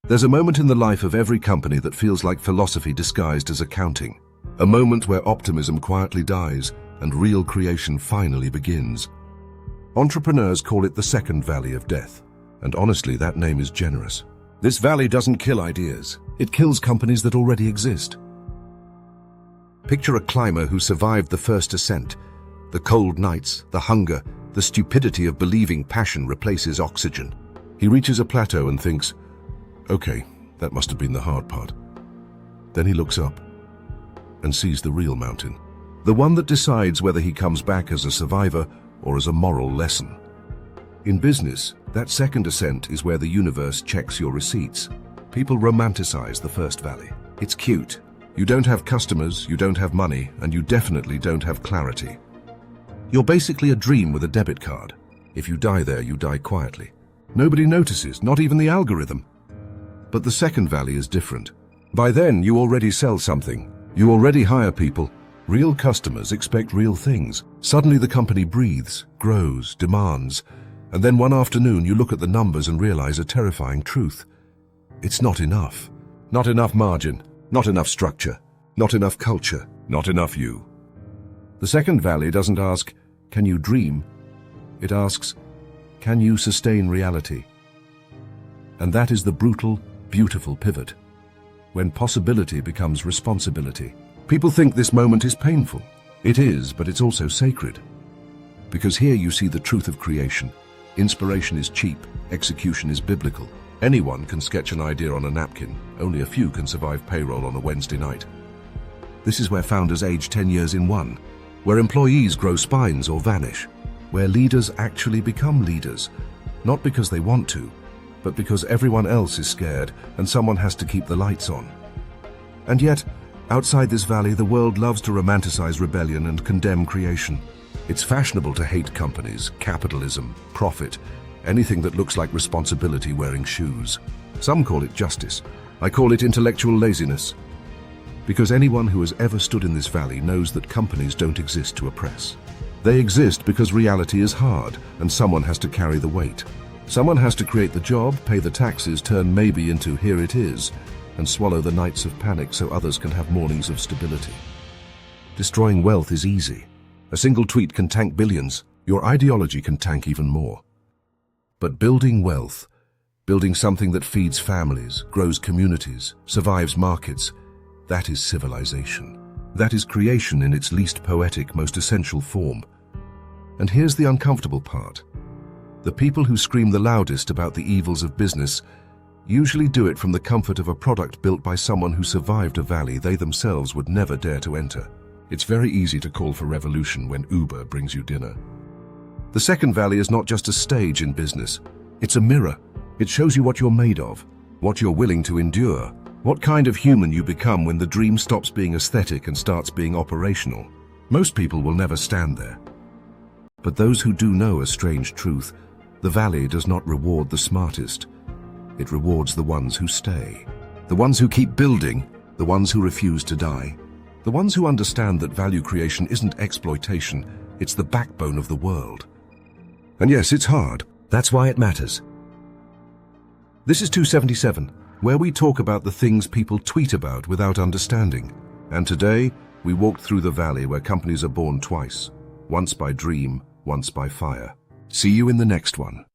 There's a moment in the life of every company that feels like philosophy disguised as accounting. A moment where optimism quietly dies and real creation finally begins. Entrepreneurs call it the second valley of death. And honestly, that name is generous. This valley doesn't kill ideas. It kills companies that already exist. Picture a climber who survived the first ascent. The cold nights, the hunger, the stupidity of believing passion replaces oxygen. He reaches a plateau and thinks, okay, that must have been the hard part. Then he looks up and sees the real mountain. The one that decides whether he comes back as a survivor or as a moral lesson. In business, that second ascent is where the universe checks your receipts. People romanticize the first valley. It's cute. You don't have customers, you don't have money, and you definitely don't have clarity. You're basically a dream with a debit card. If you die there, you die quietly. Nobody notices, not even the algorithm. But the second valley is different. By then, you already sell something. You already hire people. Real customers expect real things. Suddenly the company breathes, grows, demands, and then one afternoon you look at the numbers and realize a terrifying truth. It's not enough. Not enough margin, not enough structure, not enough culture, not enough you. The second valley doesn't ask, can you dream? It asks, can you sustain reality? And that is the brutal, beautiful pivot, when possibility becomes responsibility. People think this moment is painful. It is, but it's also sacred. Because here you see the truth of creation. Inspiration is cheap, execution is biblical. Anyone can sketch an idea on a napkin. Only a few can survive payroll on a Wednesday night. This is where founders age 10 years in one, where employees grow spines or vanish, where leaders actually become leaders, not because they want to, but because everyone else is scared and someone has to keep the lights on. And yet, outside this valley, the world loves to romanticize rebellion and condemn creation. It's fashionable to hate companies, capitalism, profit, anything that looks like responsibility wearing shoes. Some call it justice. I call it intellectual laziness. Because anyone who has ever stood in this valley knows that companies don't exist to oppress. They exist because reality is hard and someone has to carry the weight. Someone has to create the job, pay the taxes, turn maybe into here it is, and swallow the nights of panic so others can have mornings of stability. Destroying wealth is easy. A single tweet can tank billions. Your ideology can tank even more. But building wealth, building something that feeds families, grows communities, survives markets, that is civilization. That is creation in its least poetic, most essential form. And here's the uncomfortable part. The people who scream the loudest about the evils of business usually do it from the comfort of a product built by someone who survived a valley they themselves would never dare to enter. It's very easy to call for revolution when Uber brings you dinner. The second valley is not just a stage in business. It's a mirror. It shows you what you're made of, what you're willing to endure, what kind of human you become when the dream stops being aesthetic and starts being operational. Most people will never stand there. But those who do know a strange truth, the valley does not reward the smartest. It rewards the ones who stay. The ones who keep building, the ones who refuse to die. The ones who understand that value creation isn't exploitation, it's the backbone of the world. And yes, it's hard. That's why it matters. This is 277, where we talk about the things people tweet about without understanding. And today, we walked through the valley where companies are born twice. Once by dream, once by fire. See you in the next one.